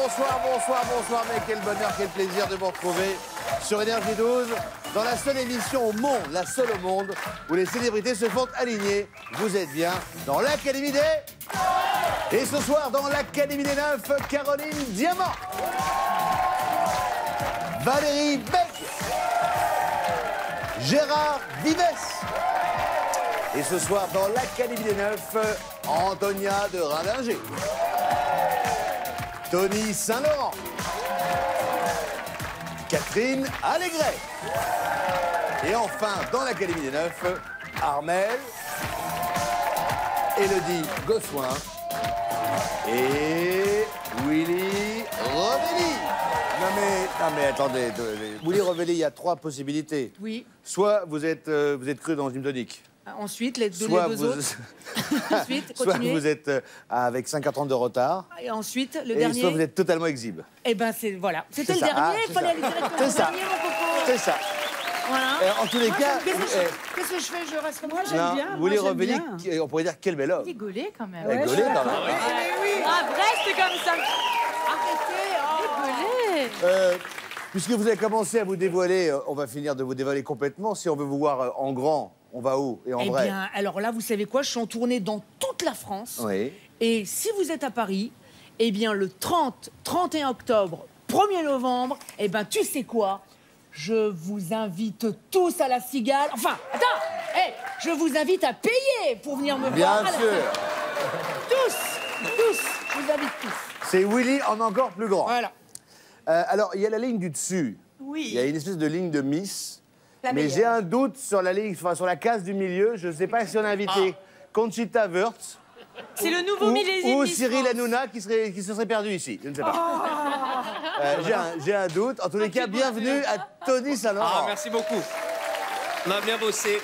bonsoir, mais quel bonheur, quel plaisir de vous retrouver sur Énergie 12, dans la seule émission au monde, la seule au monde, où les célébrités se font aligner. Vous êtes bien dans l'Académie des... Et ce soir, dans l'Académie des Neufs, Caroline Diamant, Valérie Beck, Gérard Vives. Et ce soir, dans l'Académie des Neufs, Antonia de Rindinger, Tony Saint-Laurent, Catherine Allégret. Et enfin, dans l'Académie des Neufs, Armel, Élodie Gossuin et Willy Revelli. Non mais attendez, Willy Revelli, il y a trois possibilités. Oui. Soit vous êtes cru dans une tonique. Ensuite, les deux autres. Ensuite, soit continuez. vous êtes avec 50 ans de retard. Et ensuite, le et dernier. soit vous êtes totalement exhibe. Eh ben, c'est voilà. C'était le ça. dernier. Il C'est fallait ça. aller directement C'est au ça. dernier, mon coco. C'est ça. Voilà. Et en tous les cas, Qu'est-ce que je fais? Je reste comme moi. J'aime bien. Willy moi, j'aime Revelli, bien. on pourrait dire quel bel homme. Rigoler quand même. Ouais, Rigoler, je suis quand même. Ah, vrai, c'est comme ça. Arrêtez. Rigoler. Puisque vous avez commencé à vous dévoiler, on va finir de vous dévoiler complètement. Si on veut vous voir en grand, on va où et en Eh vrai? bien, alors là, vous savez quoi? Je suis en tournée dans toute la France. Oui. Et si vous êtes à Paris, eh bien, le 30, 31 octobre, 1er novembre, eh ben, tu sais quoi? Je vous invite tous à la Cigale. Enfin, attends, je vous invite à payer pour venir me Bien voir. à la sûr. Cigale. Tous, je vous invite tous. C'est Willy en encore plus grand. Voilà. Alors, il y a la ligne du dessus. Oui. Il y a une espèce de ligne de Miss. La Mais meilleure. j'ai un doute sur la ligne, enfin, sur la case du milieu. Je ne sais pas si on a invité Conchita Wurst C'est le nouveau millésime ou Miss Cyril France. Hanouna qui se serait perdu ici. Je ne sais pas. J'ai un doute. En tous les cas, bienvenue à Tony Saint-Laurent. Ah, merci beaucoup. On a bien bossé.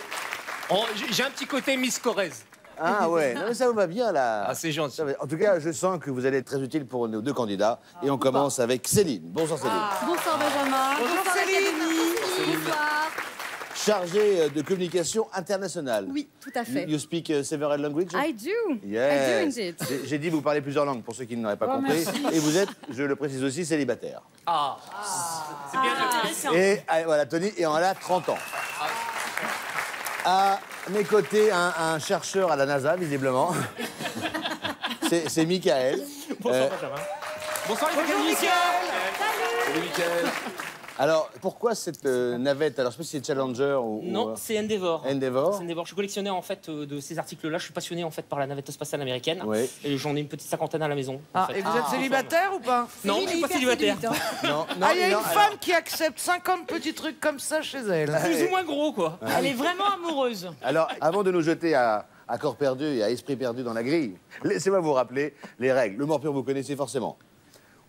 J'ai un petit côté Miss Corrèze. Ah ouais, non, mais ça vous va bien là. Ah, c'est gentil. En tout cas, je sens que vous allez être très utile pour nos deux candidats. Et on commence avec Céline. Bonsoir Céline. Bonsoir Benjamin. Bonsoir Céline. Bonsoir. Chargée de communication internationale. Oui, tout à fait. You speak several languages? I do. Yes. I do indeed. J'ai dit vous parlez plusieurs langues pour ceux qui n'auraient pas compris. Et vous êtes, je le précise aussi, célibataire. Ah, c'est bien de le Et voilà, Tony et en a 30 ans. À mes côtés, un chercheur à la NASA, visiblement. C'est Michael. Bonsoir Benjamin. Bonsoir les académiciens. Salut Michael. Alors, pourquoi cette navette? Alors, je sais pas si c'est Challenger ou... Non, c'est Endeavour. Endeavour. C'est Endeavour. Je suis collectionneur en fait de ces articles-là. Je suis passionné en fait par la navette spatiale américaine. Oui. Et j'en ai une petite cinquantaine à la maison. en fait. Et vous êtes célibataire ou pas? Non, je suis pas célibataire. Non, Il y a une alors- femme qui accepte 50 petits trucs comme ça chez elle. Plus ou moins gros quoi. Elle est vraiment amoureuse. Alors, avant de nous jeter à corps perdu et à esprit perdu dans la grille, laissez-moi vous rappeler les règles. Le morpion, vous connaissez forcément.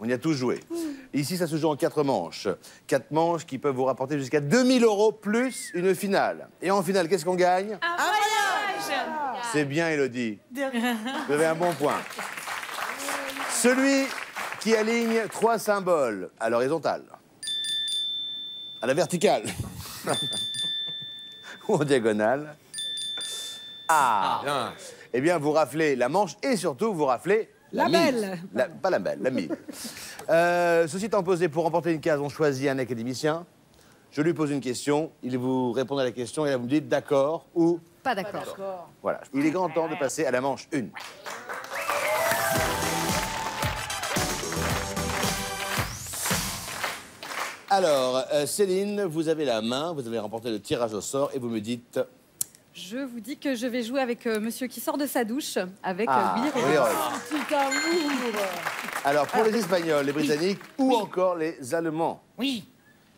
On y a tous joué. Ici, ça se joue en 4 manches. 4 manches qui peuvent vous rapporter jusqu'à 2000 € plus une finale. Et en finale, qu'est-ce qu'on gagne? Un voyage. C'est bien, Élodie. Vous avez un bon point. Celui qui aligne 3 symboles à l'horizontale, à la verticale ou en diagonale. Eh bien, vous raflez la manche et surtout, vous raflez la belle. mise. Pas la belle, la mise. Ceci étant posé, pour remporter une case, on choisit un académicien. Je lui pose une question, il vous répond à la question et là, vous me dites d'accord ou... Pas d'accord. Voilà. Il est grand temps de passer à la manche 1. Alors, Céline, vous avez la main, vous avez remporté le tirage au sort et vous me dites... Je vous dis que je vais jouer avec monsieur qui sort de sa douche, avec Willy oui, Revelli. oui. Alors, pour les Espagnols, les Britanniques ou encore les Allemands, Oui.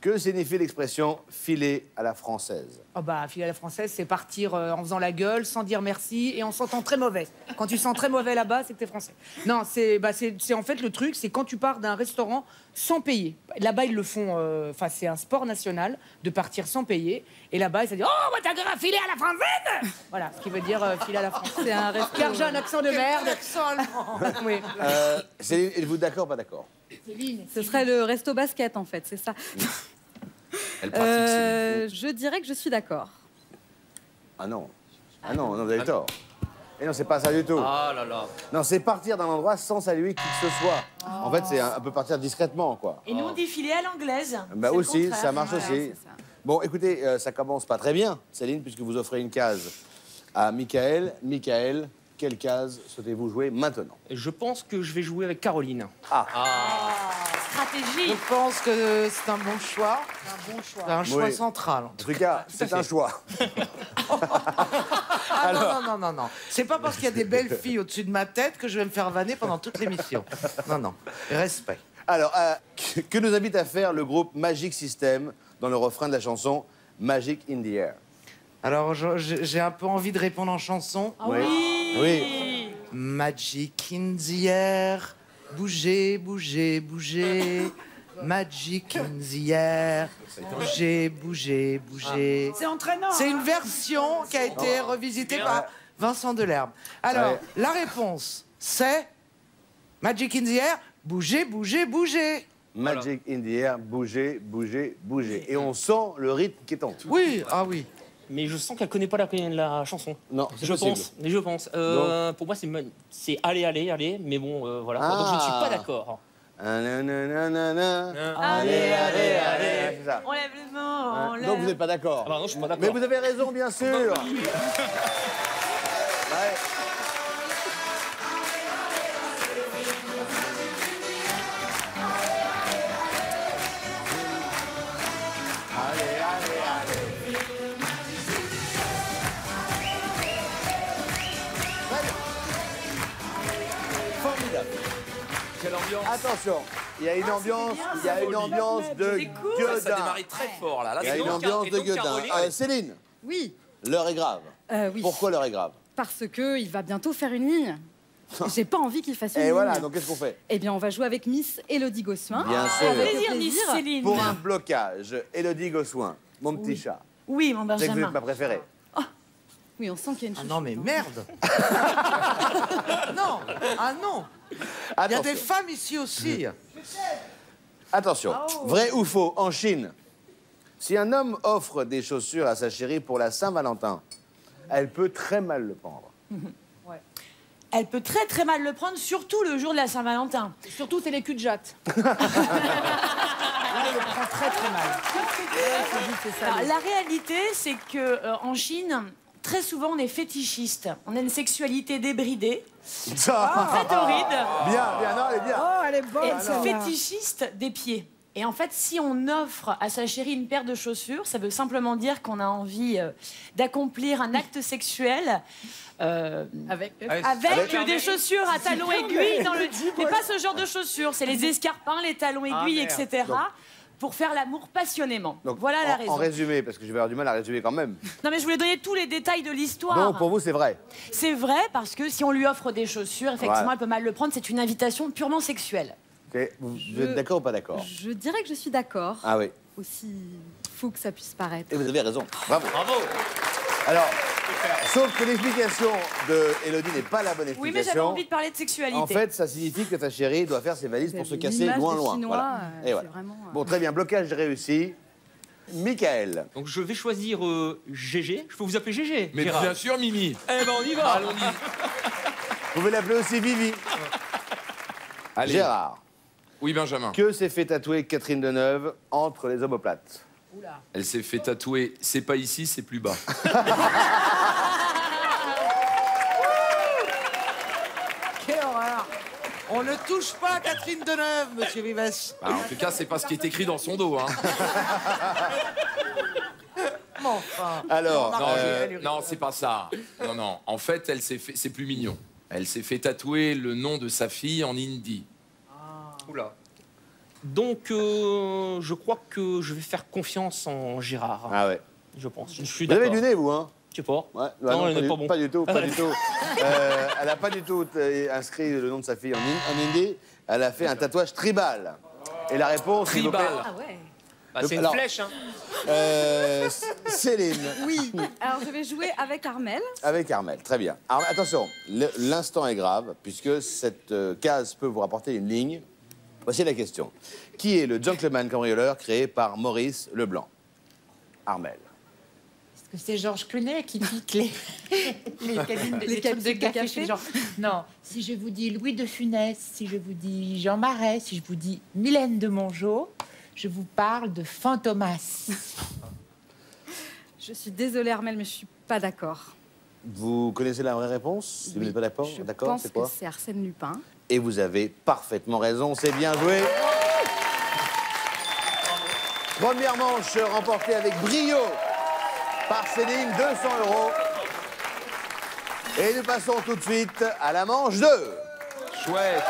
que signifie l'expression « filer à la française Oh bah, filer à la française, c'est partir en faisant la gueule, sans dire merci et en sentant très mauvais. Quand tu sens très mauvais là-bas, c'est que t'es français. Non, c'est en fait le truc, c'est quand tu pars d'un restaurant sans payer. Là-bas, ils le font, enfin, c'est un sport national de partir sans payer. Et là-bas, ils se disent « Oh, bah, t'as qu'à filer à la française !» Voilà, ce qui veut dire filer à la française. C'est un resto. Car j'ai un accent de merde. Oui. Céline, êtes-vous d'accord ou pas d'accord? Ce serait le resto basket, en fait, c'est ça. Elle pratique, Céline. Je dirais que je suis d'accord. Ah non. Ah non, non, vous avez tort. Et non, c'est pas ça du tout. Ah là là. Non, c'est partir d'un endroit sans saluer qui que ce soit. En fait, c'est un peu partir discrètement, quoi. Et nous, on dit filer à l'anglaise. Bah C'est le aussi, contraire. ça marche Voilà, aussi. c'est ça. Bon, écoutez, ça commence pas très bien, Céline, puisque vous offrez une case à Michael. Michael, quelle case souhaitez-vous jouer maintenant? Je pense que je vais jouer avec Caroline. Stratégie. Je pense que c'est un bon choix. C'est un choix Oui. central. En tout cas, c'est un choix. Ah non. C'est pas parce qu'il y a des belles filles au-dessus de ma tête que je vais me faire vanner pendant toute l'émission. Non. Respect. Alors, que nous invite à faire le groupe Magic System dans le refrain de la chanson Magic in the Air? Alors, j'ai un peu envie de répondre en chanson. Ah oui. Oui. Magic in the air. Bougez, bougez, bougez. Magic in the air. Bougez, bougez, bougez. C'est entraînant. C'est une version qui a été revisitée par Vincent Delerme. Alors, Ouais. la réponse, c'est Magic in the air, bougez, bougez, bougez. Magic in the Air, bougez, bougez, bougez. Et on sent le rythme qui est en dessous. Oui, ah oui. Mais je sens qu'elle connaît pas la chanson. Non, c'est Je possible. pense, mais je pense. Pour moi, c'est allez, mais bon, voilà. Ah. Donc je ne suis pas d'accord. Ah, nanana. Allez, allez, allez. C'est ça. On lève le vent, on lève. Donc vous n'êtes pas d'accord? Ah bah non, je suis pas d'accord. Mais vous avez raison, bien sûr. Ouais. Allez, allez, allez. Très bien. Formidable. Quelle ambiance. Attention, il y a une ambiance, il y a une ambiance de J'écoute. Ça a gueudin. démarré très fort là. Là, Il y a c'est une donc- ambiance et de donc, gueudin. Caroline, Céline, Oui, l'heure est grave. oui. Pourquoi l'heure est grave? Parce qu'il va bientôt faire une ligne. J'ai pas envie qu'il fasse une ligne. Et voilà, donc qu'est-ce qu'on fait? Eh bien, on va jouer avec Miss Élodie Gossuin. Bien sûr. Avec Plaisir, Miss plaisir. Céline. Pour un blocage, Élodie Gossuin, mon petit chat. Oui, mon C'est que vous Benjamin. êtes ma préférée. Oui, on sent qu'il y a une Ah chouchoute, non, mais hein. merde. Non, ah non. Il y a Attention. des femmes ici aussi. Attention, vrai ou faux, en Chine, si un homme offre des chaussures à sa chérie pour la Saint-Valentin, elle peut très mal le prendre. Elle peut très très mal le prendre, surtout le jour de la Saint-Valentin. Surtout, c'est les culs de jatte. Là, elle le prend très très mal. Alors, la réalité, c'est que en Chine, très souvent, on est fétichiste. On a une sexualité débridée, très torride, Bien, bien, non, elle est bien. Oh, elle est bonne, et celle-là. fétichiste des pieds. Et en fait, si on offre à sa chérie une paire de chaussures, ça veut simplement dire qu'on a envie d'accomplir un acte sexuel Avec... avec des chaussures à talons aiguilles dans le... Mais pas ce genre de chaussures, c'est les escarpins, les talons aiguilles, merde. etc. Pour faire l'amour passionnément. Donc, Voilà la en raison. résumé, parce que je vais avoir du mal à résumer quand même. Non mais je voulais donner tous les détails de l'histoire. Donc pour vous, c'est vrai. C'est vrai parce que si on lui offre des chaussures, effectivement, Voilà. elle peut mal le prendre. C'est une invitation purement sexuelle. Ok, vous êtes d'accord ou pas d'accord? Je dirais que je suis d'accord, Ah oui, aussi fou que ça puisse paraître. et vous avez raison. Bravo. Bravo. Alors, sauf que l'explication de Élodie n'est pas la bonne Oui, mais j'avais explication. envie de parler de sexualité. En fait, ça signifie que ta chérie doit faire ses valises pour se casser L'image loin, des loin. Chinois, Voilà. Et c'est voilà. vraiment, Bon, très bien, blocage réussi. Michael. Donc je vais choisir GG. Je peux vous appeler GG, Mais Gérard. bien sûr, Mimi. Eh ben on y va. Allons-y. Vous pouvez l'appeler aussi Vivi. Allez. Gérard. Oui, Benjamin. Que s'est fait tatouer Catherine Deneuve entre les omoplates? Elle s'est fait tatouer. C'est pas ici, c'est plus bas. Quelle horreur. On ne touche pas à Catherine Deneuve, monsieur Vives. Bah, en tout cas, c'est pas ce qui est écrit dans son dos. Hein. Mais enfin. Alors, Non, Non, c'est pas ça. Non, non. En fait, elle s'est fait. C'est plus mignon. Elle s'est fait tatouer le nom de sa fille en hindi. Oula. Donc je crois que je vais faire confiance en Gérard. ah ouais. Je pense. Je suis Vous avez d'accord. du nez, vous, hein? Je sais pas. Ouais. Non, elle pas, n'est du, pas bon. pas du tout, pas du tout. Elle n'a pas du tout inscrit le nom de sa fille en hindi. Elle a fait un tatouage tribal. Et la réponse, s'il vous plaît, Tribal. Ah ouais. Bah, c'est une Alors- flèche, hein. Céline, Oui, alors je vais jouer avec Armel. avec Armel. Très bien. Alors, attention, l'instant est grave, puisque cette case peut vous rapporter une ligne. Voici la question. Qui est le gentleman cambrioleur créé par Maurice Leblanc? Armel. Est-ce que c'est Georges Clooney qui pique les cabines les trucs de café chez les gens. Non, si je vous dis Louis de Funès, si je vous dis Jean Marais, si je vous dis Mylène de Mongeau, je vous parle de Fantomas. Je suis désolée, Armelle, mais je suis pas d'accord. Vous connaissez la vraie réponse? Si vous n'êtes pas d'accord, Je pense c'est que quoi? c'est Arsène Lupin. Et vous avez parfaitement raison, c'est bien joué. Première manche remportée avec brio par Céline, 200 €. Et nous passons tout de suite à la manche 2. Chouette.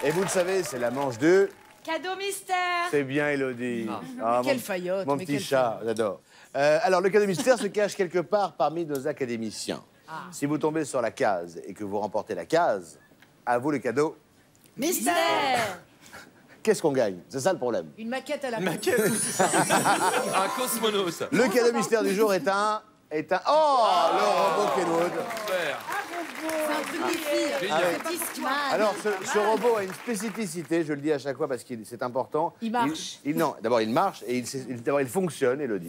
Et vous le savez, c'est la manche 2. Cadeau mystère. C'est bien, Élodie. Mais quelle faillotte, Mon mais petit quelle chat, j'adore. Alors, le cadeau mystère se cache quelque part parmi nos académiciens. Si vous tombez sur la case et que vous remportez la case, à vous le cadeau. Mystère. Qu'est-ce qu'on gagne? C'est ça le problème. Une maquette à la Maquette. Un cosmonaute. Le cadeau mystère du jour est un... Oh, le robot Kenwood. Super. C'est un truc de fille. Génial. C'est Discman. Alors, ce robot a une spécificité, je le dis à chaque fois parce que c'est important. Il marche. Non, d'abord, il marche et d'abord, il fonctionne, Élodie.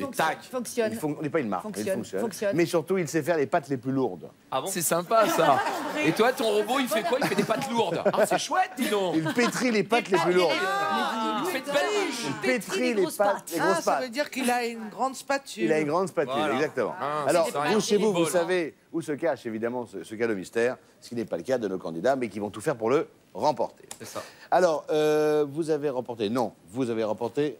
Fonctionne. On n'est pas une marque, il Fonctionne. fonctionne. Mais surtout, il sait faire les pattes les plus lourdes. Ah bon? C'est sympa ça. Et toi, ton robot, il fait quoi? Il fait des pattes lourdes. Ah, c'est chouette, dis donc. Il pétrit les pattes les plus lourdes. Il fait de belles bouches. Il pétrit les pattes, les grosses Ah, ça pattes. veut dire qu'il a une grande spatule. Il a une grande spatule, Voilà. exactement. Ah, Alors, c'est rien. vous, chez vous, vous Ball. savez où se cache évidemment ce cadeau mystère, ce qui n'est pas le cas de nos candidats, mais qui vont tout faire pour le remporter. C'est ça. Alors, vous avez remporté, non, vous avez remporté,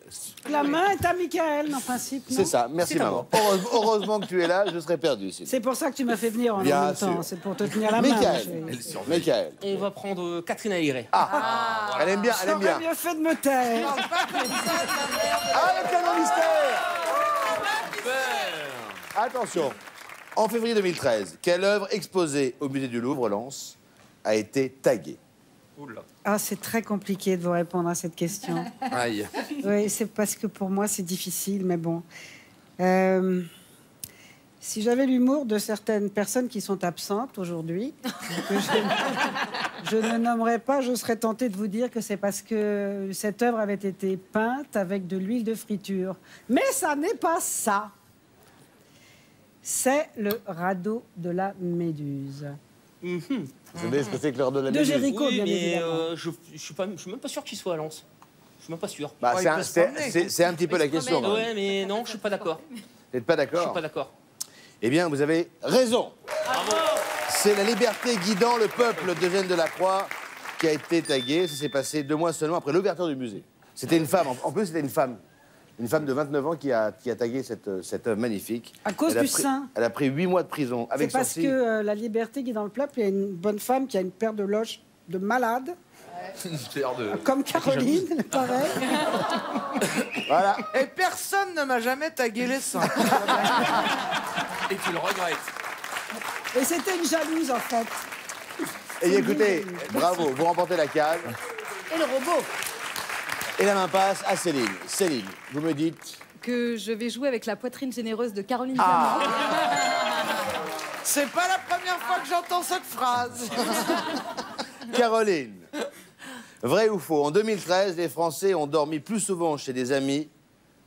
La main est à Michael, en principe, non? c'est ça, merci maman. Heureusement que tu es là, je serais perdu sinon. C'est pour ça que tu m'as fait venir en Bien même temps. sûr. C'est pour te tenir la main. Michael, chérie. Michael. On va prendre Catherine Aigret. Ah, elle aime bien, elle aime J'aurais bien. mieux fait de me taire. Ah, le cadeau mystère. Attention, en février 2013, quelle œuvre exposée au musée du Louvre, Lens, a été taguée? Oula. Ah, c'est très compliqué de vous répondre à cette question. Aïe. Oui, c'est parce que pour moi, c'est difficile, mais bon. Si j'avais l'humour de certaines personnes qui sont absentes aujourd'hui, que je ne nommerais pas, je serais tentée de vous dire que c'est parce que cette œuvre avait été peinte avec de l'huile de friture. Mais ça n'est pas ça. C'est le radeau de la Méduse. Vous savez ce que c'est que l'heure de la De Méduse? Géricault, Oui, bien mais évidemment. je suis même pas sûr qu'il soit à Lens. Je suis même pas sûr. Bah, Oh, c'est il un- peut se c'est promener. c'est un petit peu la question. quand même. Ouais, mais non, je suis pas d'accord. Vous n'êtes pas Je suis d'accord? pas d'accord. Eh bien, vous avez raison. C'est la liberté guidant le peuple d'Eugène Delacroix qui a été taguée. Ça s'est passé 2 mois seulement après l'ouverture du musée. C'était une femme, en plus c'était une femme. Une femme de 29 ans qui a tagué cette œuvre magnifique. À cause Elle a du pris- sein. Elle a pris 8 mois de prison C'est avec parce sursis. que la liberté qui est dans le peuple, il y a une bonne femme qui a une paire de loges de malade, Une paire de... comme Caroline, pareil. Voilà. Et personne ne m'a jamais tagué les seins. Et tu le regrettes. Et c'était une jalouse, en fait. Et écoutez, bravo, vous remportez la case. Et le robot. Et la main passe à Céline. Céline, vous me dites... Que je vais jouer avec la poitrine généreuse de Caroline Ah. Diamant. C'est pas la première fois que j'entends cette phrase. Caroline, vrai ou faux? En 2013, les Français ont dormi plus souvent chez des amis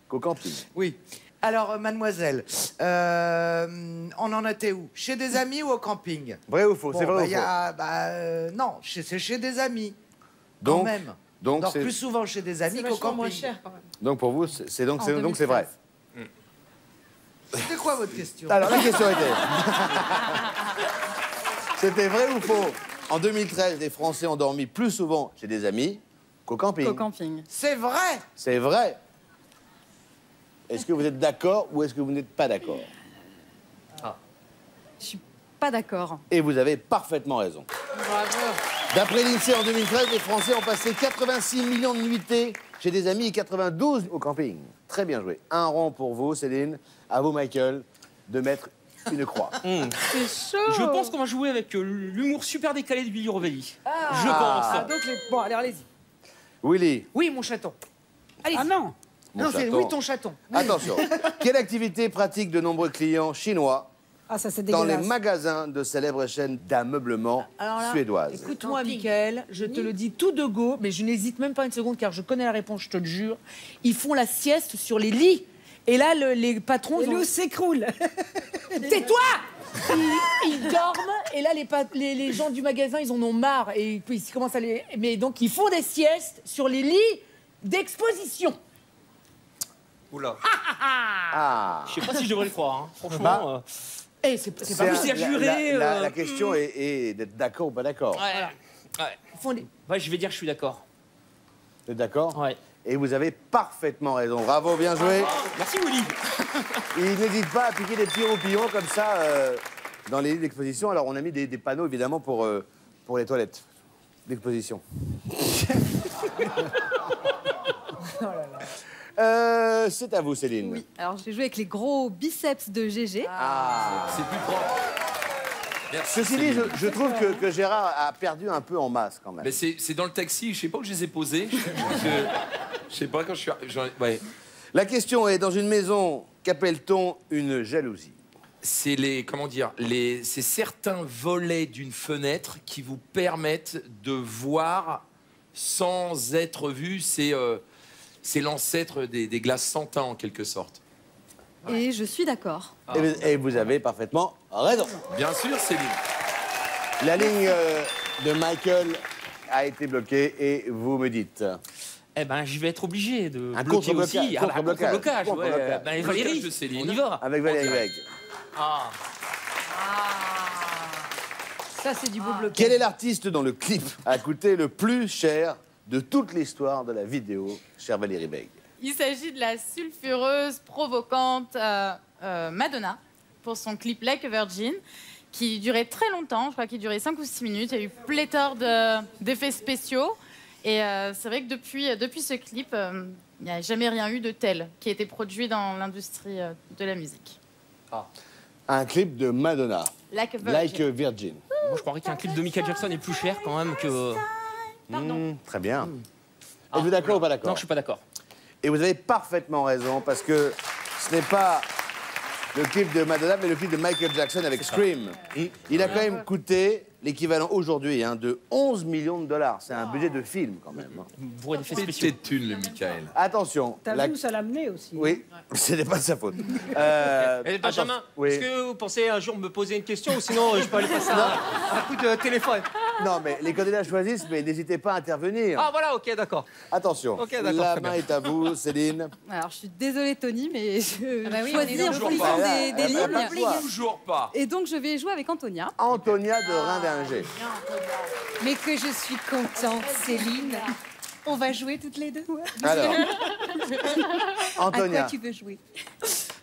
qu'au camping. Oui. Alors, mademoiselle, on en était où? Chez des amis ou au camping? Vrai ou faux? C'est vrai ou faux? Non, c'est chez des amis. Donc, quand même. On donc dort c'est- plus souvent chez des amis qu'au camping. moins cher, quand même. Donc pour vous, c'est donc En c'est donc c'est vrai. 2013. C'était quoi votre question? Alors la question était... C'était vrai ou faux? En 2013, les Français ont dormi plus souvent chez des amis qu'au camping. Au camping. C'est vrai! C'est vrai. Est-ce que vous êtes d'accord ou est-ce que vous n'êtes pas d'accord? Je suis pas d'accord. Et vous avez parfaitement raison. D'après l'INSEE, en 2013, les Français ont passé 86 millions de nuitées chez des amis et 92 au camping. Très bien joué. Un rond pour vous, Céline. À vous, Michael, de mettre une croix. C'est chaud. Je pense qu'on va jouer avec l'humour super décalé de Billy Revelli. Je Ah, pense. donc bon, allez, allez-y. Willy, Oui, mon chaton. Allez. Ah non. mon Non, c'est chaton. oui, ton chaton. Attention. Quelle activité pratique de nombreux clients chinois Ah, ça c'est dans les dégueulasse. magasins de célèbres chaînes d'ameublement Alors là, suédoises. Écoute-moi, Mickaël, je te le dis tout de go, mais je n'hésite même pas une seconde car je connais la réponse, je te le jure. Ils font la sieste sur les lits. Et là, les patrons... Et l'eau s'écroule. Tais-toi! Ils dorment et là, les gens du magasin, ils en ont marre. Et puis, ils commencent à les... Mais donc, ils font des siestes sur les lits d'exposition. Oula. Ah. Je sais pas si je devrais le croire, hein. Franchement. Bah, Eh, c'est pas possible. possible. La question est d'être d'accord ou pas d'accord. Ouais. Ils font des... Ouais, je vais dire que je suis d'accord. Vous êtes d'accord? Ouais. Et vous avez parfaitement raison. Bravo, bien joué. Merci, Willy. Il n'hésite pas à piquer des petits roupillons comme ça dans les lits d'exposition. Alors, on a mis des panneaux, évidemment, pour les toilettes d'exposition. C'est à vous, Céline. Oui, alors je vais jouer avec les gros biceps de GG. Ah. C'est plus propre. Merci, Ceci dit, Céline. je trouve que Gérard a perdu un peu en masse, quand même. Mais c'est dans le taxi, je sais pas où je les ai posés. Je sais pas quand je suis... Ouais. La question est, dans une maison, qu'appelle-t-on une jalousie? C'est comment dire, c'est certains volets d'une fenêtre qui vous permettent de voir sans être vu. C'est l'ancêtre des glaces sans teint, en quelque sorte. Et je suis d'accord. Et vous avez parfaitement raison. Bien sûr, Céline. La ligne de Michael a été bloquée et vous me dites... Eh ben, je vais être obligé de Un bloquer contre-blocage, aussi. Ah, bah, contre-blocage, contre-blocage, ouais. contre-blocage. Ben, Valérie, Blocage de Céline. on y va. Avec Valérie Beg. Ah. Ça, c'est du beau blocage. Quel est l'artiste dont le clip a coûté le plus cher de toute l'histoire de la vidéo, chère Valérie Beg? Il s'agit de la sulfureuse, provocante Madonna pour son clip Like a Virgin, qui durait très longtemps, je crois qu'il durait 5 ou 6 minutes. Il y a eu pléthore d'effets spéciaux. Et c'est vrai que depuis ce clip, il n'y a jamais rien eu de tel qui a été produit dans l'industrie de la musique. Ah. Un clip de Madonna. Like a Virgin. Like a Virgin. Moi, je croirais qu'un clip de Michael Jackson est plus cher quand même que... Très bien. Êtes-vous d'accord ou pas d'accord? Non, je suis pas d'accord. Et vous avez parfaitement raison, parce que ce n'est pas le clip de Madonna, mais le clip de Michael Jackson avec Scream. Il a quand même coûté l'équivalent aujourd'hui de 11 millions de dollars. C'est un budget de film, quand même. Bourré d'effets Pété spéciaux. de thunes, le Michael. Attention. T'as vu où ça l'a mené aussi? Oui, ce n'est pas de sa faute. Benjamin, oui. est-ce que vous pensez un jour me poser une question ou sinon je peux aller passer un coup de téléphone? Non, mais les candidats choisissent, mais n'hésitez pas à intervenir. Ah voilà, ok, d'accord. Attention, Ok, d'accord, la très main bien. est à vous, Céline. Alors je suis désolée Tony, mais je bah oui, choisis on est en toujours fonction pas. des lignes. Toujours pas. Et donc je vais jouer avec Antonia. Antonia de Rindinger. Mais que je suis contente, Céline. On va jouer toutes les deux. Alors, À Antonia, quoi tu veux jouer?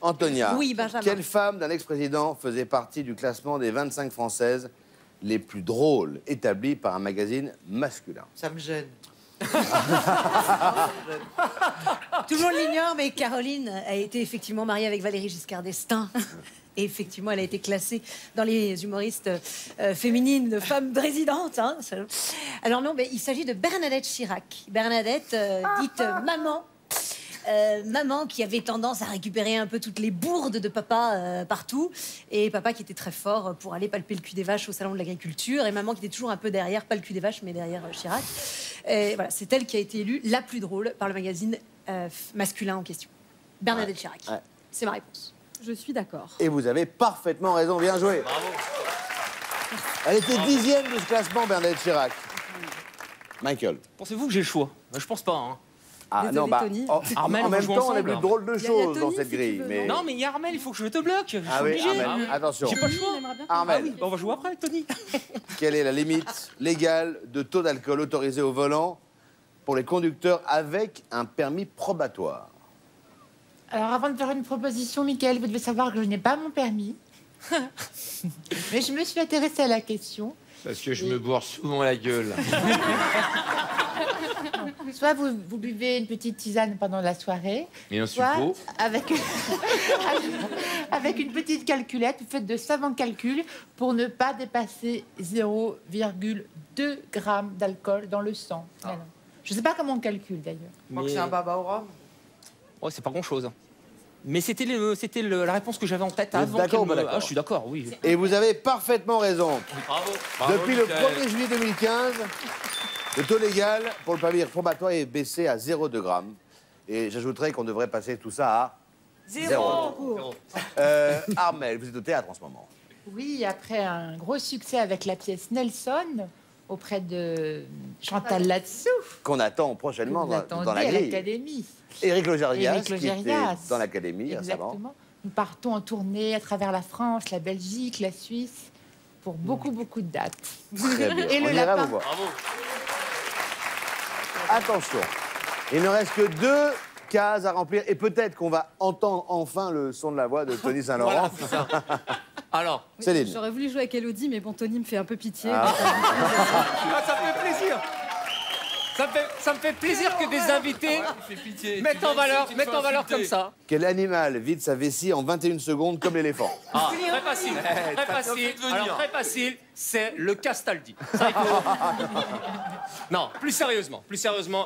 Antonia, Oui, Benjamin. quelle femme d'un ex-président faisait partie du classement des 25 Françaises les plus drôles établies par un magazine masculin? Ça me gêne. Tout le monde l'ignore, mais Caroline a été effectivement mariée avec Valéry Giscard d'Estaing. Et effectivement, elle a été classée dans les humoristes féminines de femmes présidentes. Hein. Alors non, mais il s'agit de Bernadette Chirac. Bernadette, dite maman. Maman qui avait tendance à récupérer un peu toutes les bourdes de papa partout. Et papa qui était très fort pour aller palper le cul des vaches au salon de l'agriculture. Et maman qui était toujours un peu derrière, pas le cul des vaches, mais derrière Chirac. Et voilà, c'est elle qui a été élue la plus drôle par le magazine masculin en question. Bernadette Chirac. Ouais. C'est ma réponse. Je suis d'accord. Et vous avez parfaitement raison, bien joué. Bravo. Elle était 10e de ce classement, Bernadette Chirac. Michael. Pensez-vous que j'ai le choix? Je pense pas. Hein. Ah Désolé, non, bah, Tony. Armel, en on va même jouer temps, on a ensemble. plus drôle de Il y a choses dans Tony, cette si tu grille. veux, Mais... Non, mais il y a Armel, il faut que je te bloque. Je suis Ah oui, obligé. Armel, attention. J'ai pas le choix. Armel, Ah oui, on va jouer après avec Tony. quelle est la limite légale de taux d'alcool autorisé au volant pour les conducteurs avec un permis probatoire? Alors, avant de faire une proposition, Mickaël, vous devez savoir que je n'ai pas mon permis. Mais je me suis intéressée à la question. Parce que je me bourre souvent la gueule. Soit vous buvez une petite tisane pendant la soirée, Et un soit suppôt. avec une petite calculette, vous faites de savants calculs pour ne pas dépasser 0,2 grammes d'alcool dans le sang. Voilà. Je ne sais pas comment on calcule d'ailleurs. Je crois que c'est un baba au rhum. Oh, c'est pas grand-chose. Mais c'était la réponse que j'avais en tête avant. D'accord ou pas d'accord? Ah, je suis d'accord, oui. Et vous avez parfaitement raison. Bravo. Depuis le 1er juillet 2015, le taux légal pour le permis probatoire est baissé à 0,2 grammes. Et j'ajouterais qu'on devrait passer tout ça à 0. Armelle, vous êtes au théâtre en ce moment. Oui, après un gros succès avec la pièce Nelson auprès de Chantal Latsou. Qu'on attend prochainement dans la à grille. l'Académie. Éric Logérias, qui était Logérias. dans l'Académie récemment. Exactement. Nous partons en tournée à travers la France, la Belgique, la Suisse, pour beaucoup de dates. Très bien. Et On le ira lapin. vous voir. Attention, il ne reste que 2 cases à remplir et peut-être qu'on va entendre enfin le son de la voix de Tony Saint-Laurent. Voilà, c'est ça. Alors, Céline. J'aurais voulu jouer avec Elodie, mais bon, Tony me fait un peu pitié. ça me fait plaisir. Ça me fait plaisir que des invités mettent en valeur comme ça. Quel animal vide sa vessie en 21 secondes comme l'éléphant? Ah, très facile, très facile. Alors très facile, c'est le Castaldi. Ça, il faut- Non, plus sérieusement,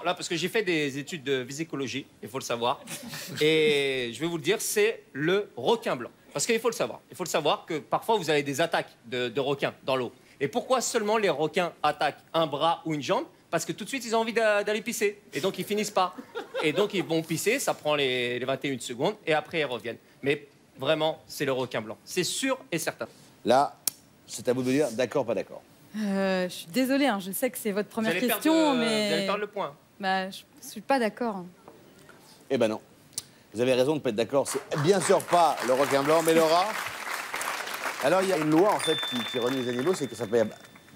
là, parce que j'ai fait des études de visicologie, il faut le savoir. Et je vais vous le dire, c'est le requin blanc. Parce qu'il faut le savoir que parfois vous avez des attaques de requins dans l'eau. Et pourquoi seulement les requins attaquent un bras ou une jambe? Parce que tout de suite, ils ont envie d'aller pisser. Et donc, ils finissent pas. Et donc, ils vont pisser, ça prend les 21 secondes, et après, ils reviennent. Mais vraiment, c'est le requin blanc. C'est sûr et certain. Là, c'est à vous de dire d'accord, pas d'accord. Je suis désolée, hein, je sais que c'est votre première Vous allez question, Vous mais allez perdre le point. bah, je suis pas d'accord. Eh ben non. Vous avez raison de ne pas être d'accord. C'est bien sûr pas le requin blanc, mais Laura. Alors, il y a une loi, en fait, qui renie les animaux, c'est que ça fait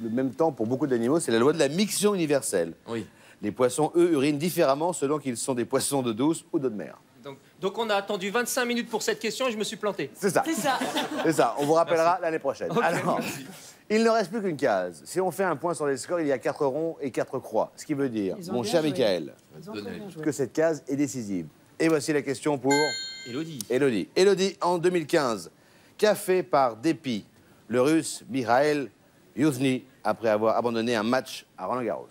le même temps pour beaucoup d'animaux, c'est la loi de la mixtion universelle. Oui. Les poissons, eux, urinent différemment selon qu'ils sont des poissons d'eau douce ou d'eau de mer. Donc, on a attendu 25 minutes pour cette question et je me suis planté. C'est ça. C'est ça. C'est ça. On vous rappellera l'année prochaine. Ok, Alors, merci. il ne reste plus qu'une case. Si on fait un point sur les scores, il y a 4 ronds et 4 croix. Ce qui veut dire, Ils ont mon bien cher joué. Michael, Ils ont très bien joué. que cette case est décisive. Et voici la question pour Élodie. Élodie. Élodie, en 2015, qu'a fait par dépit le Russe Mikhail Yuzny après avoir abandonné un match à Roland-Garros?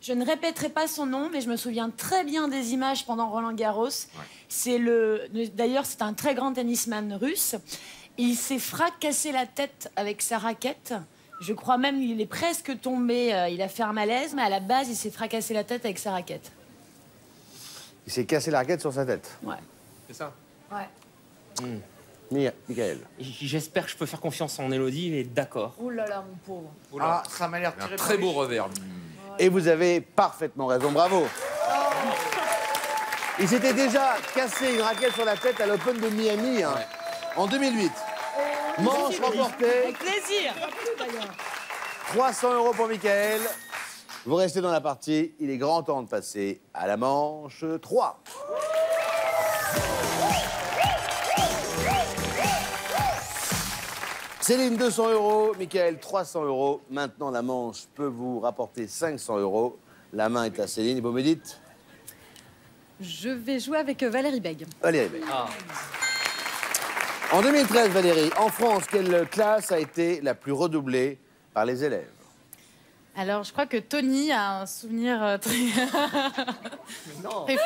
Je ne répéterai pas son nom, mais je me souviens très bien des images pendant Roland-Garros. D'ailleurs, c'est un très grand tennisman russe. Il s'est fracassé la tête avec sa raquette. Je crois même qu'il est presque tombé. Il a fait un malaise, mais à la base, il s'est fracassé la tête avec sa raquette. Il s'est cassé la raquette sur sa tête. Ouais. C'est ça. Ouais. Michael. J'espère que je peux faire confiance en Élodie, il est d'accord. Oh là là, mon pauvre. Ah, ça m'a l'air Un très beau revers. Et vous avez parfaitement raison, bravo. Il s'était déjà cassé une raquette sur la tête à l'Open de Miami hein, en 2008. Manche remportée, Avec plaisir. 300 € pour Michael. Vous restez dans la partie, il est grand temps de passer à la manche 3. Céline, 200 €, Michael, 300 €. Maintenant, la manche peut vous rapporter 500 €. La main est à Céline, et vous me dites Je vais jouer avec Valérie Bègue. Valérie Bègue. En 2013, Valérie, en France, quelle classe a été la plus redoublée par les élèves? Alors, je crois que Tony a un souvenir très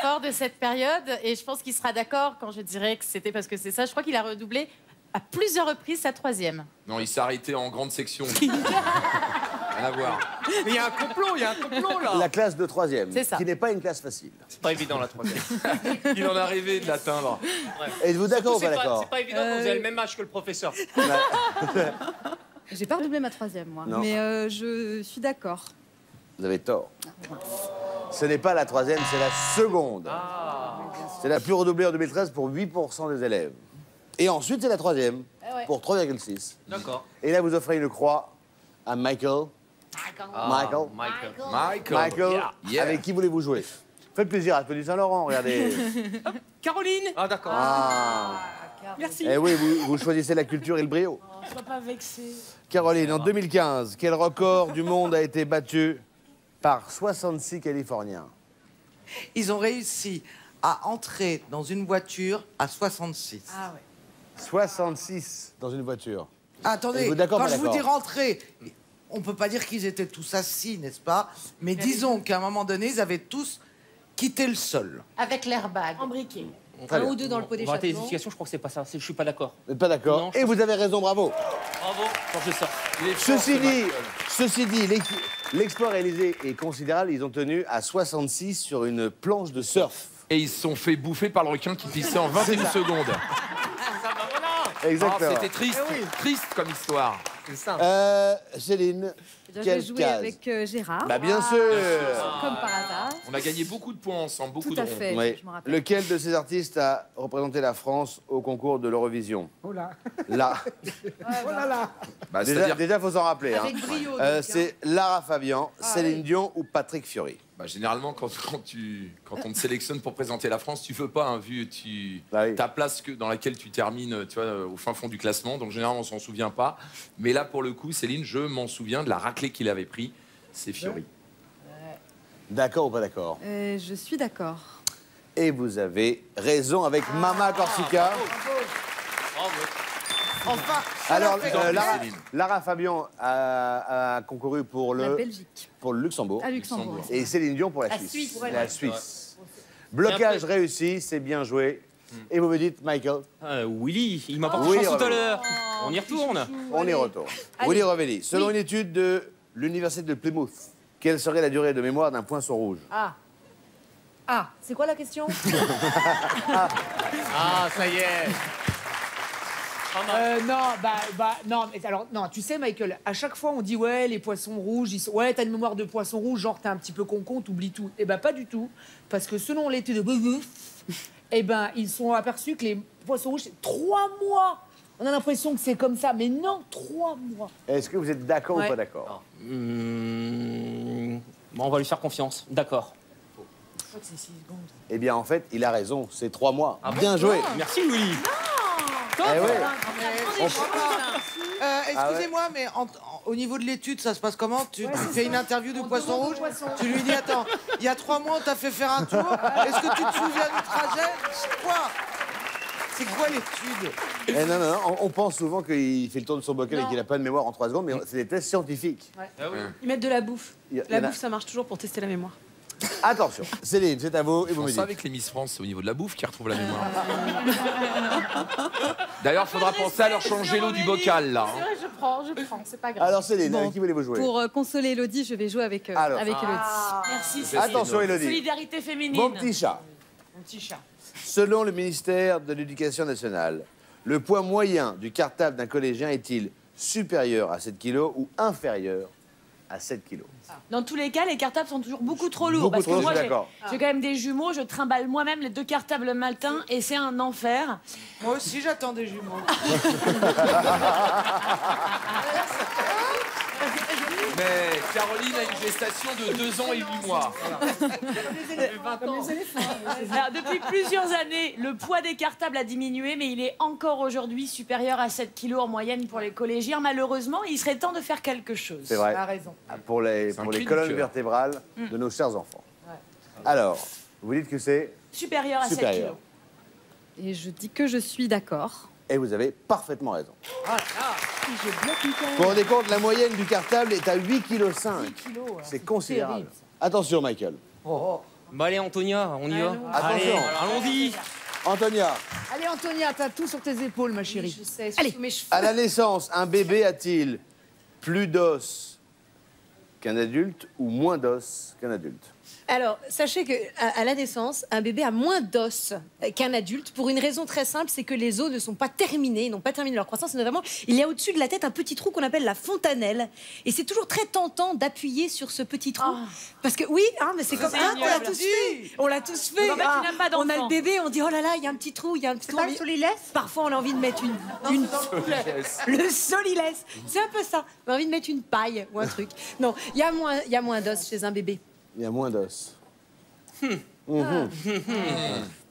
fort de cette période. Et je pense qu'il sera d'accord quand je dirais que c'était parce que c'est ça. Je crois qu'il a redoublé à plusieurs reprises sa 3e. Non, il s'est arrêté en grande section. Rien à voir. Mais il y a un complot là. La classe de 3e, C'est ça. qui n'est pas une classe facile. C'est pas évident la 3e. Il en a rêvé de l'atteindre. Êtes-vous d'accord ou pas d'accord? C'est pas évident quand vous avez le même âge que le professeur. J'ai pas redoublé ma 3e, moi. Non. Mais je suis d'accord. Vous avez tort. Ce n'est pas la 3e, c'est la seconde. C'est la plus redoublée en 2013 pour 8% des élèves. Et ensuite, c'est la 3e pour 3,6. D'accord. Et là, vous offrez une croix à Michael. Michael. Michael. Yeah. Avec qui voulez-vous jouer? Faites plaisir à Tony Saint-Laurent, regardez. Caroline. Ah d'accord. Merci. Eh oui, vous choisissez la culture et le brio. Sois pas vexé. Caroline, en 2015, quel record du monde a été battu par 66 Californiens? Ils ont réussi à entrer dans une voiture à 66. Ah ouais. 66 dans une voiture. Attendez, Êtes-vous d'accord, quand pas je vous d'accord? dis rentrer, on peut pas dire qu'ils étaient tous assis, n'est-ce pas? Mais disons qu'à un moment donné, ils avaient tous quitté le sol. Avec l'airbag. Embriqué. Un ou deux dans le pot On va arrêter les d'échappement. explications, je crois que c'est pas ça. Je suis pas d'accord. Vous n'êtes pas d'accord? Non, je Et pense vous avez raison, bravo. Bravo, quand je sors. Ceci dit, l'exploit réalisé est considérable. Ils ont tenu à 66 sur une planche de surf. Et ils se sont fait bouffer par le requin qui pissait en 21 secondes. Exactement. C'était triste, triste comme histoire. C'est ça. Céline, Je vais quelle jouer case? avec Gérard. Bah bien sûr. Comme par hasard. On a gagné beaucoup de points ensemble, beaucoup Tout à de ronds. fait. Oui. Je me rappelle. Lequel de ces artistes a représenté la France au concours de l'Eurovision? Oh là. Là. Oh là là. Bah, c'est-à-dire- Déjà, faut s'en rappeler. Avec hein. brio, donc, hein. C'est Lara Fabian, Céline Dion ou Patrick Fiori. Bah, généralement, quand on te sélectionne pour présenter la France, tu veux pas, hein, vu ta place dans laquelle tu termines, tu vois, au fin fond du classement. Donc, généralement, on s'en souvient pas. Mais là, pour le coup, Céline, je m'en souviens de la raclée qu'il avait pris. C'est Fiori. D'accord ou pas d'accord? Je suis d'accord. Et vous avez raison avec Mama Corsica. Enfin, Alors, Lara- Lara Fabian a concouru pour La le Belgique. Luxembourg. À Luxembourg. Et Céline Dion pour la La Suisse. Suisse. La Suisse. Blocage réussi, c'est bien joué. Et vous me dites, Michael? Willy, il m'a pas de Willy chance tout à Revelli. l'heure. On y retourne. On y retourne. Willy Revelli, selon une étude de l'université de Plymouth, quelle serait la durée de mémoire d'un poinçon rouge? Ah, c'est quoi la question? Ah, ça y est. Non, mais alors, non, tu sais, Michael, à chaque fois, on dit, ouais, les poissons rouges, ouais, t'as une mémoire de poisson rouge, genre, t'es un petit peu con-con, t'oublies tout. Eh ben, pas du tout. Parce que selon l'étude de eh ben, ils sont aperçus que les poissons rouges, c'est 3 mois. On a l'impression que c'est comme ça, mais non, 3 mois. Est-ce que vous êtes d'accord Ouais. ou pas d'accord? Bon, on va lui faire confiance. D'accord. Je crois que c'est 6 secondes. Eh bien, en fait, il a raison, c'est 3 mois. Ah bon? Bien joué. Merci, Willy. Eh ouais. Excusez-moi, mais au niveau de l'étude, ça se passe comment? Tu fais une interview de poisson rouge? Tu lui dis, attends, il y a 3 mois, on t'a fait faire un tour. Est-ce que tu te souviens du trajet? Quoi? C'est quoi l'étude? Eh non, on pense souvent qu'il fait le tour de son bocal et qu'il n'a pas de mémoire en 3 secondes, mais c'est des tests scientifiques. Ils mettent de la bouffe. Il y La en a- bouffe, ça marche toujours pour tester la mémoire. Attention, Céline, c'est à vous et Je vous me pense dites. ça avec les Miss France, c'est au niveau de la bouffe qu'ils retrouvent la mémoire. D'ailleurs, il faudra penser à leur changer l'eau du bocal, là. C'est vrai, je prends, c'est pas grave. Alors Céline, Bon, avec qui voulez-vous jouer? Pour consoler Elodie, je vais jouer avec, Alors. avec Elodie. Merci, Céline. Attention, Élodie. Solidarité féminine. Mon petit chat. Mon petit chat. Selon le ministère de l'Éducation nationale, le poids moyen du cartable d'un collégien est-il supérieur à 7 kg ou inférieur à 7 kg? Dans tous les cas, les cartables sont toujours beaucoup trop lourds. Beaucoup parce trop, que je moi, suis d'accord. j'ai quand même des jumeaux, je trimballe moi-même les 2 cartables le matin et c'est un enfer. Moi aussi, j'attends des jumeaux. Mais Caroline a une gestation de 2 ans et 8 mois. Alors, depuis plusieurs années, le poids des cartables a diminué, mais il est encore aujourd'hui supérieur à 7 kg en moyenne pour les collégiens. Malheureusement, il serait temps de faire quelque chose. C'est vrai. T'as raison. Pour les un cri du colonnes cœur. vertébrales de nos chers enfants. Alors, vous dites que c'est Supérieur à 7 supérieur. kg. Et je dis que je suis d'accord. Et vous avez parfaitement raison. Je bloque une Vous vous rendez compte, la moyenne du cartable est à 8,5 kg. C'est considérable. terrible. Attention, Michael. Bon, allez, Antonia, on y va. Attention. Allons-y. Antonia, Allez, Antonia, t'as tout sur tes épaules, ma chérie. Je sais, Allez. sous mes cheveux. à la naissance, un bébé a-t-il plus d'os qu'un adulte ou moins d'os qu'un adulte? Alors, sachez que à la naissance, un bébé a moins d'os qu'un adulte pour une raison très simple, c'est que les os ne sont pas terminés, ils n'ont pas terminé leur croissance. Et notamment, il y a au-dessus de la tête un petit trou qu'on appelle la fontanelle. Et c'est toujours très tentant d'appuyer sur ce petit trou. Parce que oui, hein, mais c'est comme ça qu'on l'a tous fait. On l'a tous fait. Donc, en fait, tu n'as pas on a d'enfant. le bébé, on dit oh là là, il y a un petit trou, il y a un petit trou. Pas le solilès? Parfois, on a envie de mettre le solilès. C'est un peu ça. On a envie de mettre une paille ou un truc. Non, il y a moins d'os chez un bébé. Il y a moins d'os.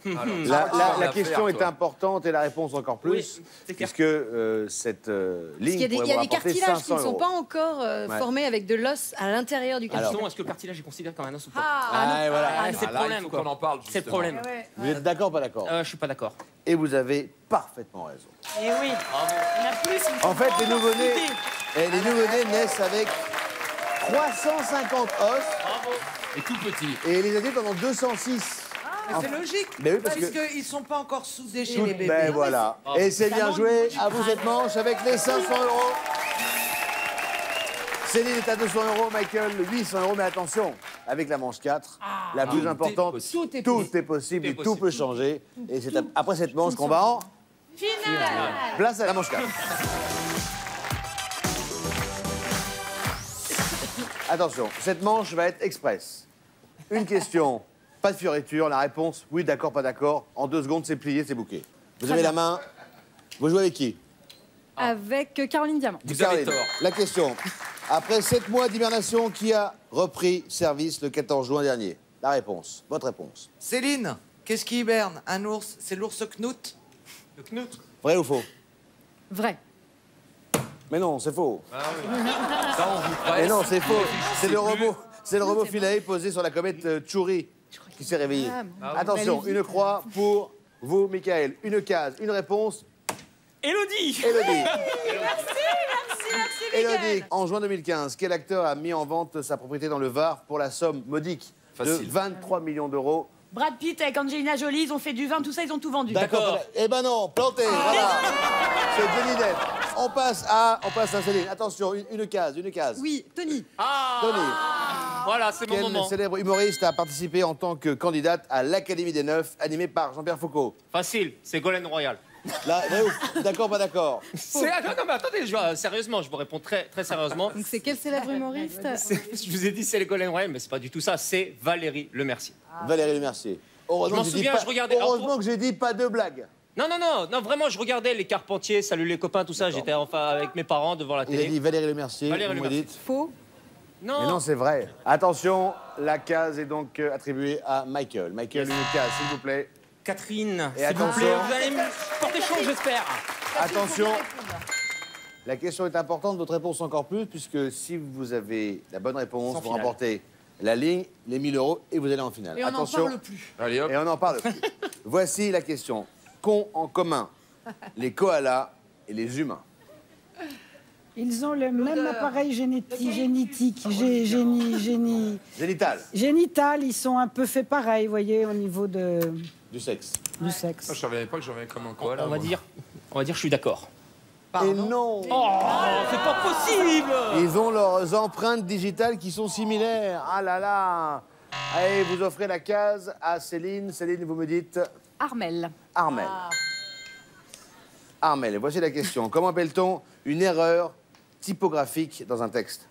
Alors, La question est importante et la réponse encore plus, Oui, c'est clair. puisque cette Parce ligne qu'il y a des, pourrait il y a vous des rapporter cartilages qui 500 ne sont euros. pas encore formés avec de l'os à l'intérieur du cartilage. Sinon, est-ce que le cartilage est considéré comme un os ou pas Ah, et voilà. c'est le là, problème, il faut quoi. qu'on en parle. C'est le justement. problème. Vous êtes d'accord ou pas d'accord? Je suis pas d'accord. Et vous avez parfaitement raison. Et oui, il y en a plus. En fait, les nouveau-nés naissent avec 350 os Et tout petit. et les adultes en ont 206. Mais c'est logique. Mais oui, parce qu'ils sont pas encore soudés chez les bébés. Ben voilà. Et c'est bien joué. À vous cette manche avec les 500 €. Céline est à 200 €, Michael 800 €, mais attention, avec la manche 4, la plus importante, tout est possible et tout peut changer. Et c'est après cette manche qu'on va en Finale. place à la manche 4. Attention, cette manche va être express. Une question, pas de fioriture, la réponse, oui, d'accord, pas d'accord. En 2 secondes, c'est plié, c'est bouqué. Vous avez la main, vous jouez avec qui? Avec Caroline Diamant. Vous avez tort. La question. Après 7 mois d'hibernation, qui a repris service le 14 juin dernier? La réponse. Votre réponse. Céline, qu'est-ce qui hiberne? Un ours? C'est l'ours Knut? Le Knut. Vrai ou faux? Vrai. Mais non, c'est faux. Ça, on vous presse. Mais non, c'est faux. C'est le robot. C'est le robot Philae posé sur la comète Tchouri qui s'est réveillé. Attention, une croix pour vous, Michael. Une case, une réponse. Élodie. Élodie. Merci, Élodie, en juin 2015, quel acteur a mis en vente sa propriété dans le Var pour la somme modique de 23 millions d'euros? Brad Pitt avec Angelina Jolie, ils ont fait du vin, tout ça, ils ont tout vendu. D'accord. Eh ben non, planté, voilà. C'est Johnny Depp. On passe à Céline. Attention, une case. Oui, Tony. Tony. Voilà, c'est mon Quel moment. célèbre humoriste a participé en tant que candidate à l'Académie des Neufs, animée par Jean-Pierre Foucault? Facile, c'est Golden Royal. Là, d'accord, pas d'accord? Non, mais attendez, sérieusement, je vous réponds très sérieusement. Donc c'est quel célèbre humoriste? Je vous ai dit c'est les Golden Royal, mais c'est pas du tout ça, c'est Valérie Lemercier. Valérie Lemercier. Je m'en souviens, je regardais. Heureusement que j'ai dit pas de blague. Non, vraiment, je regardais les Carpentiers, Salut les copains, tout ça. J'étais enfin avec mes parents devant la Il a télé. dit Valérie Lemercier. Valérie vous me Lemercier. dites Faux. Non. Mais non, c'est vrai. Attention, la case est donc attribuée à Michael. Michael, une case, s'il vous plaît. Catherine, Et s'il vous attention. plaît, vous allez me porter chance, j'espère. Attention. La question est importante, votre réponse encore plus, puisque si vous avez la bonne réponse, Sans vous finale. remportez la ligne, les 1000 € et vous allez en finale. Et on n'en Attention. parle plus. Allez hop. Et on n'en parle plus. Voici la question. Qu'ont en commun les koalas et les humains? Ils ont le même appareil génital. Ils sont un peu faits pareil, vous voyez, au niveau du sexe. Du sexe. Ah, je savais pas que j'avais comme un quoi là. On va dire, je suis d'accord. Et non. Oh, c'est pas possible. Ils ont leurs empreintes digitales qui sont similaires. Ah là là. Allez, vous offrez la case à Céline. Céline, vous me dites Armel. Armel. Armel, et voici la question. Comment appelle-t-on une erreur typographique dans un texte?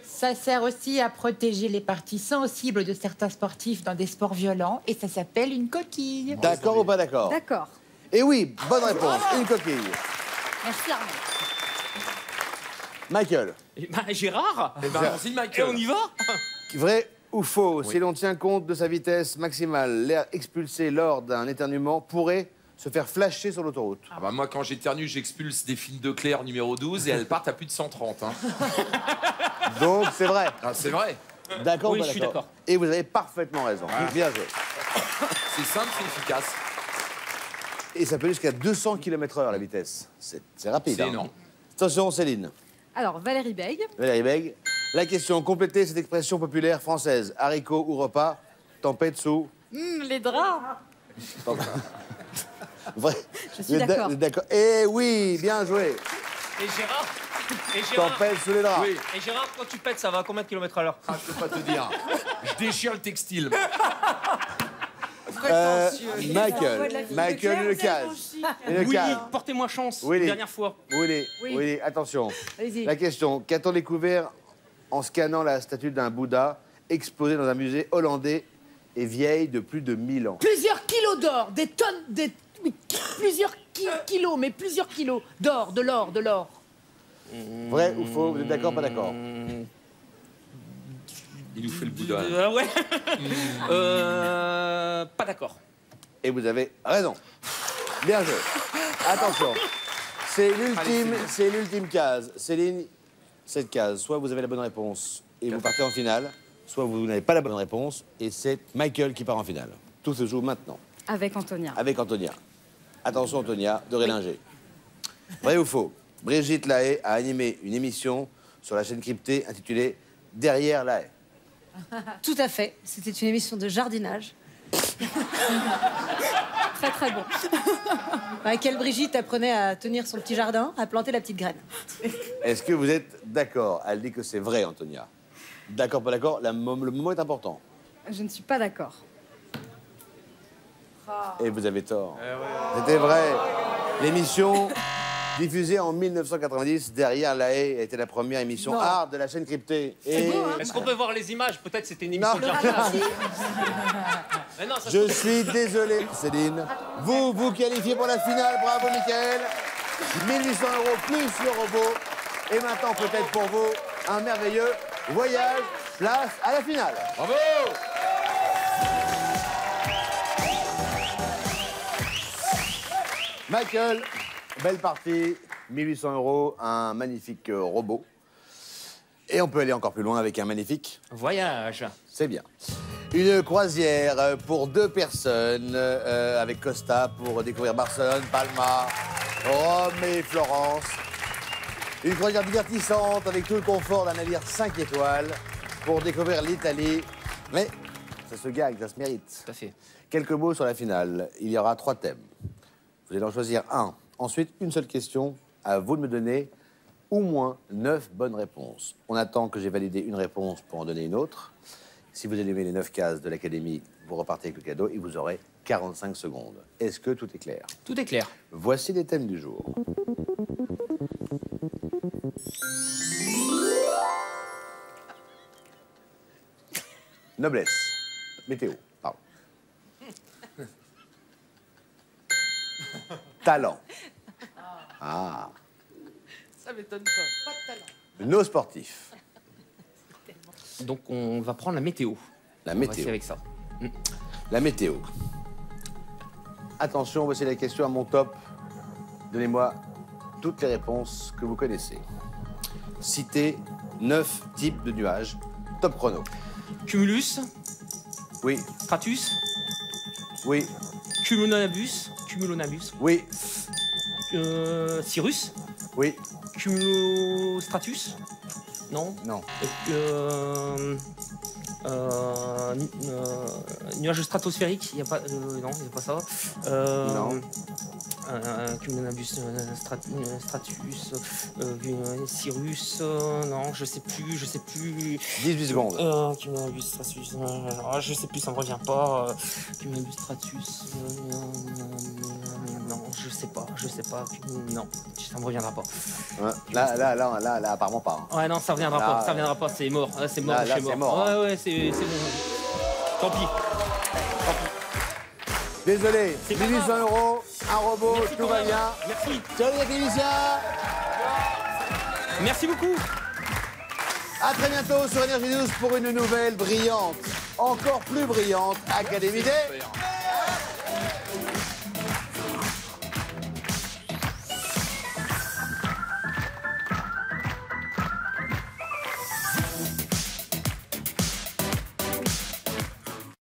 Ça sert aussi à protéger les parties sensibles de certains sportifs dans des sports violents et ça s'appelle une coquille. D'accord ou pas d'accord? D'accord. Et oui, bonne réponse, une coquille. Merci Armel. Michael, Gérard. Eh ben, merci Et Michael. on y va. vrai ou faux, si l'on tient compte de sa vitesse maximale, l'air expulsé lors d'un éternuement pourrait se faire flasher sur l'autoroute? Ah bah moi, quand j'éternue, j'expulse des fils de Claire numéro 12 et elles partent à plus de 130. Hein. Donc c'est vrai. Ah, c'est vrai. D'accord Oui, ou pas je suis d'accord? d'accord. Et vous avez parfaitement raison. Bien joué. C'est simple, c'est efficace. Et ça peut aller jusqu'à 200 km/h la vitesse. C'est rapide. C'est hein. énorme. Attention, Céline. Alors, Valérie Bègue. Valérie Bègue. La question, complétez cette expression populaire française. Haricot ou repas, tempête sous... Les draps. Vrai. Je suis d'accord. D'accord. Eh oui, bien joué. Et Gérard, Tempête sous les draps. Oui. et Gérard, quand tu pètes, ça va à combien de kilomètres à l'heure? Ah, je peux pas te dire. Je déchire le textile. Michael, une case. Une Oui, case. portez-moi chance. Willy. Dernière fois. Oui, attention. Allez-y. La question, qu'a-t-on découvert en scannant la statue d'un Bouddha exposée dans un musée hollandais et vieille de plus de 1000 ans? Plusieurs kilos d'or, des tonnes, plusieurs kilos, mais plusieurs kilos d'or, de l'or. Vrai ou faux? Vous êtes d'accord, pas d'accord? Il nous fait le Bouddha. Ouais. Pas d'accord. Et vous avez raison. Bien joué. Attention. C'est l'ultime case. Céline, cette case, soit vous avez la bonne réponse et vous partez en finale, soit vous n'avez pas la bonne réponse et c'est Michael qui part en finale. Tout se joue maintenant. Avec Antonia. Avec Antonia. Attention, Antonia, de Rélinger. Vrai ou faux? Brigitte Lahaie a animé une émission sur la chaîne cryptée intitulée Derrière Lahaie. Tout à fait. C'était une émission de jardinage. Très très bon. Dans laquelle Brigitte apprenait à tenir son petit jardin, à planter la petite graine. Est-ce que vous êtes d'accord? Elle dit que c'est vrai, Antonia. D'accord, pas d'accord? Le moment est important. Je ne suis pas d'accord. Et vous avez tort. C'était vrai. L'émission, diffusée en 1990, Derrière la haie, était la première émission art de la chaîne cryptée. Et... Est-ce qu'on peut voir les images? Peut-être c'était une émission Non. de jardinage. Mais non, ça Je suis désolé, Céline. Vous qualifiez pour la finale. Bravo, Mickaël. 1800 € plus le robot. Et maintenant, peut-être pour vous, un merveilleux voyage. Place à la finale. Bravo! Michael, belle partie. 1800 €, un magnifique robot. Et on peut aller encore plus loin avec un magnifique voyage. C'est bien. Une croisière pour 2 personnes avec Costa pour découvrir Barcelone, Palma, Rome et Florence. Une croisière divertissante avec tout le confort d'un navire 5 étoiles pour découvrir l'Italie. Mais ça se gagne, ça se mérite. Tout à fait. Quelques mots sur la finale. Il y aura 3 thèmes. Vous allez en choisir un. Ensuite, une seule question. À vous de me donner au moins 9 bonnes réponses. On attend que j'ai validé une réponse pour en donner une autre. Si vous allumez les 9 cases de l'Académie, vous repartez avec le cadeau et vous aurez 45 secondes. Est-ce que tout est clair? Tout est clair. Voici les thèmes du jour. Noblesse. Météo, pardon. Talent. Ah. Ça m'étonne pas. Pas de talent. Nos sportifs. Donc on va prendre la météo. La On va météo. essayer avec ça. La météo. Attention, voici la question à mon top. Donnez-moi toutes les réponses que vous connaissez. Citez 9 types de nuages. Top chrono. Cumulus. Oui. Stratus. Oui. Cumulonabus. Oui. Cirrus. Oui. Cumulostratus. Non. Non. Nuage stratosphérique, il n'y a pas. Non, il n'y a pas ça. Non. Cumulonabus, Stratus, Cirrus, non, je sais plus. 18 secondes. Cumulonabus, Stratus, je sais plus, ça me revient pas. Cumulonabus, Stratus, non, je sais pas, non, ça me reviendra pas. Ouais. Là, apparemment pas. Ouais, non, ça reviendra pas, c'est mort, c'est mort, Là, je suis c'est mort. mort, hein. Ouais, c'est bon. Tant pis. Désolé, 1800 €, un robot, Merci tout va bien. Merci. Salut les techniciens. Merci beaucoup. À très bientôt sur Énergie 12 pour une nouvelle brillante, encore plus brillante Académie des...